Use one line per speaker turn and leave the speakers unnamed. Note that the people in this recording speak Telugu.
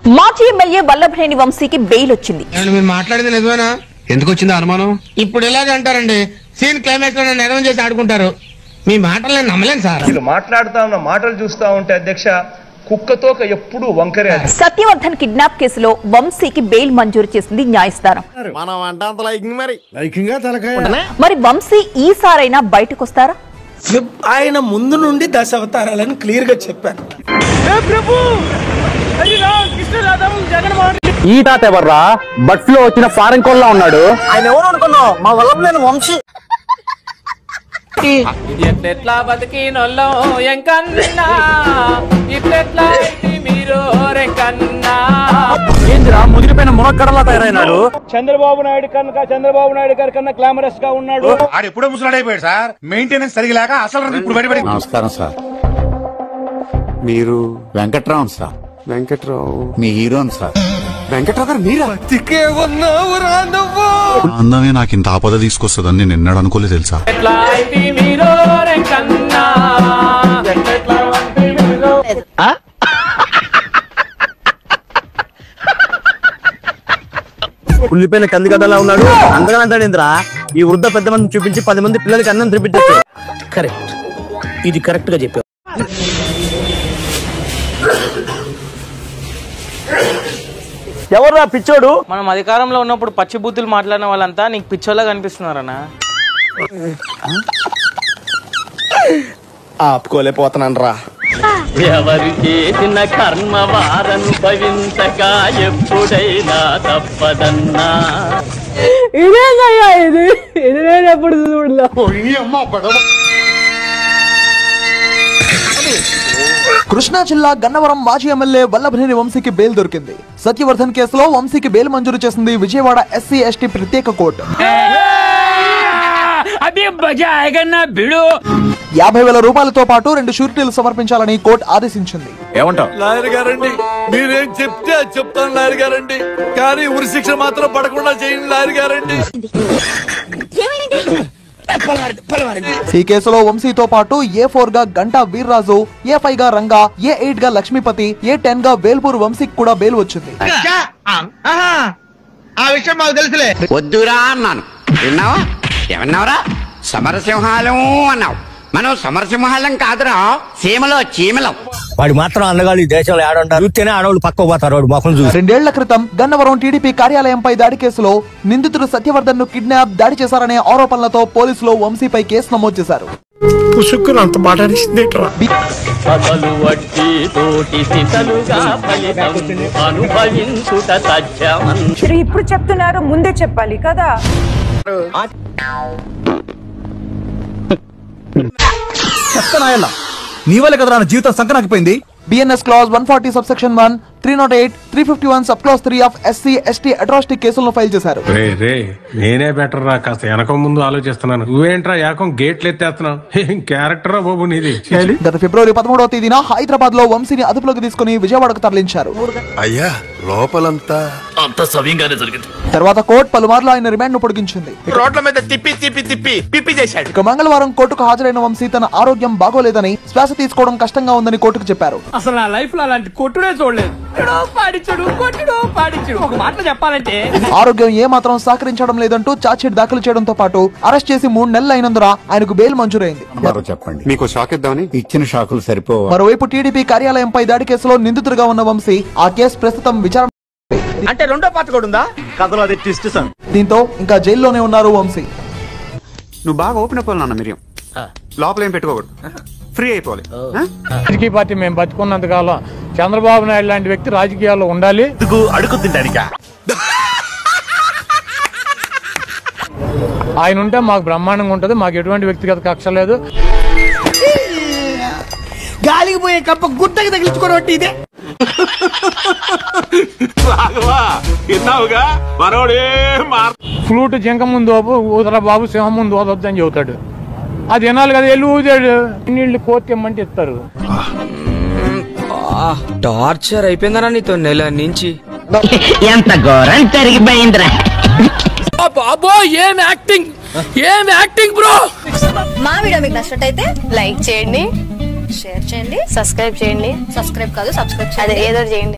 మాజీ ఎమ్మెల్యే వల్లభనేని వంశీకి బెయిల్ వచ్చింది.
మీరు మాట్లాడేది నిజమేనా? ఎందుకు వచ్చింది అనుమానం? ఇప్పుడు ఇలాగే అంటారండి, సీన్ క్లైమాక్స్ లో నెరవేర్ చేసి ఆడుకుంటారు. మీ మాటలు నేను నమ్మలేను సార్.
మీరు మాట్లాడుతా ఉన్న మాటలు చూస్తా ఉంటే అధ్యక్ష కుక్కతోక ఎప్పుడు వంకరే.
సత్యవర్ధన్ కిడ్నాప్ కేసులో వంశీకి బెయిల్ మంజూరు చేసింది న్యాయస్థానం. మరి వంశీ ఈసారైనా బయటకొస్తారా?
ఆయన ముందు నుండి 10 అవతారాలని క్లియర్ గా చెప్పారు.
ఈ తాత ఎవర్రా? బట్ లో వచ్చిన ఫారెన్ కోల్లా ఉన్నాడు.
ఆయన ఎవరు అనుకున్నావు? మా వల్లభనేని వంశీ.
ఎట్లా బతికినోళ్ళో ఎంకన్నా ఇట్లెట్లా మీరు రెంకన్నా
ఏందిరా ముదిరిపోయిన మునక్కడలా తయారైనాడు.
చంద్రబాబు నాయుడు గారి కన్నా గ్లామరస్ గా ఉన్నాడు.
ఆడు ఎప్పుడో ముసలాడైపోయాడు సార్. మెయింటెనెన్స్ సరిగలేక అసలు ఇప్పుడు బయటపడి.
నమస్కారం సార్. మీరు వెంకట్రావు సార్? వెంకట్రావు మీ హీరోన్ సార్. వెంకట్రావు గారు మీరా?
అందమే నాకు ఇంత ఆపద తీసుకొస్తుందని నేను ఎన్నడూ అనుకోలేదు తెలుసా.
కుళ్ళిపోయిన కందిగడ్డలా ఉన్నాడు. అందగా అంటాడేంద్రా? ఈ వృద్ధ పెద్ద మంది చూపించి 10 మంది పిల్లలకి అన్నం తినిపించచ్చు.
కరెక్ట్, ఇది కరెక్ట్ గా చెప్పావు.
ఎవర్రా పిచ్చోడు?
మనం అధికారంలో ఉన్నప్పుడు పచ్చి బూతులు మాట్లాడిన వాళ్ళంతా నీకు పిచ్చోళ్ళగా కనిపిస్తున్నారన్నా.
ఆపుకోలేకపోతున్నాను రా.
ఎవరు చేసిన కర్మ వారనుభవించగా ఎప్పుడైనా తప్పదన్నా. ఎప్పుడు
కృష్ణా జిల్లా గన్నవరం మాజీ ఎమ్మెల్యే వల్లభనేని వంశీకి బెయిల్ దొరికింది. సత్యవర్ధన్ కేసులో వంశీకి బెయిల్ మంజూరు చేసింది విజయవాడ ఎస్సీ ఎస్టీ ప్రత్యేక కోర్టు. 50,000 రూపాయలతో పాటు 2 షూరిటీలు సమర్పించాలని కోర్టు ఆదేశించింది.
ఏమంటావు
లాయర్ గారండి, మీరేం చెప్తే చెప్తాను లాయర్ గారండి, కానీ ఉరి శిక్ష మాత్రం పడకుండా చేయండి లాయర్ గారండి.
ఈ కేసులో వంశీతో పాటు A4 గా గంటా వీర్రాజు, A5 గా రంగా, A8 గా లక్ష్మీపతి, A10 గా వేల్పూర్ వంశీకి కూడా బెయిల్ వచ్చింది.
ఆ విషయం మాకు తెలుసులే.
వద్దురా అన్నాను. విన్నావా? ఏమన్నావురా? సమరసింహాలం అన్నావు. మనం సమరసింహాలం కాదురా, సీమలో చీమలం.
వాడు మాత్రం అందగాళ్ళు ఈ దేశంలో ఆడుంటారు. చూస్తేనే ఆడవాళ్ళు పక్క పోతారు. వాడు ముఖం చూసి.
2 ఏళ్ల క్రితం గన్నవరం టీడీపీ కార్యాలయంపై దాడి కేసులో నిందితుడు సత్యవర్ధన్ ను కిడ్నాప్, దాడి చేశారనే ఆరోపణలతో పోలీసులు వంశీపై కేసు నమోదు చేశారు.
ఇప్పుడు చెప్తున్నారు, ముందే చెప్పాలి కదా.
నీ వల్ల కదరా నా జీవితం సంకనాకపోయింది.
BNS clause 140 subsection 1, 308, 351 sub clause 3 of SC ST atrocity కేసులను ఫైల్ చేశారు.
నేనే బెటర్ రా, కాస్త వెనక ముందు ఆలోచిస్తున్నాను. నువ్వేంట్రా ఏకం గేట్లు ఎత్తేస్తున్నావు? ఏం క్యారెక్టర్ రా బాబు నీది.
గత ఫిబ్రవరి 13వ తేదీన హైదరాబాద్ లో వంశీని అదుపులోకి తీసుకుని విజయవాడకు తరలించారు.
అయ్యా లోపలంతా
అంత సవ్యంగానే జరిగింది.
తర్వాత కోర్టు పలుమార్లు ఆయన రిమాండ్ ను పొడిగించింది.
రోడ్ల మీద తిప్పి తిప్పి తిప్పి పిప్పి చేశాడు.
ఇక మంగళవారం కోర్టుకు హాజరైన వంశీ తన ఆరోగ్యం బాగోలేదని, శ్వాస తీసుకోవడం కష్టంగా ఉందని కోర్టుకు చెప్పారు.
అసలు నా లైఫ్ లో అలాంటి కొట్టుడే చూడలేదు. ఒక మాటలో చెప్పాలంటే
ఆరోగ్యం ఏ మాత్రం సహకరించడం లేదంటూ ఛార్జ్షీట్ దాఖలు చేయడంతో పాటు అరెస్ట్ చేసి 3 నెలలు అయినందున ఆయనకు బెయిల్ మంజూరైంది.
చెప్పండి, మీకు షాక్ ఇద్దామని. ఇచ్చిన షాకులు సరిపోవు.
మరోవైపు టీడీపీ కార్యాలయంపై దాడి కేసులో నిందితుడిగా ఉన్న వంశీ ఆ కేసు ప్రస్తుతం విచారణ.
అంటే రెండో పార్ట్ కూడా ఉందా కథలో? అది ట్విస్ట్ సార్.
దీంతో ఇంకా జైల్లోనే ఉన్నారు వంశీ.
నువ్వు బాగా ఓపెన్ అయిపోవాలి నాన్న. మిరియం లోపల ఏం పెట్టుకోకూడదు, ఫ్రీ అయిపోవాలి.
రాజకీయ పార్టీ మేము బతుకున్నంత కాలం చంద్రబాబు నాయుడు లాంటి వ్యక్తి రాజకీయాల్లో ఉండాలి.
అడుగు తింటానికా?
ఆయన ఉంటే మాకు బ్రహ్మాండంగా ఉంటది. మాకు ఎటువంటి వ్యక్తిగత కక్ష లేదు.
గాలికి పోయే కప్ప గుట్టకి తగిలించుకోవడం ఇదే.
ఫ్లూట్ జింక ముందు ఊదరా బాబు, సింహం ముందు ఓదొద్దని చెబుతాడు. అది వినాలి కదా. వెళ్ళి ఊదాడు, నీళ్లు కోతి ఇమ్మంటే ఇస్తారు.
టార్చర్ అయిపోయిందరా నీతో నెల నుంచి.
ఎంత ఘోరం జరిగిపోయిందిరా
బాబో. ఏం యాక్టింగ్ బ్రో.
మా వీడియో మీకు నచ్చినట్టయితే లైక్ చేయండి, షేర్ చేయండి, సబ్స్క్రైబ్ చేయండి. సబ్స్క్రైబ్ కాదు, సబ్స్క్రైబ్ చేయండి, ఏదో చేయండి.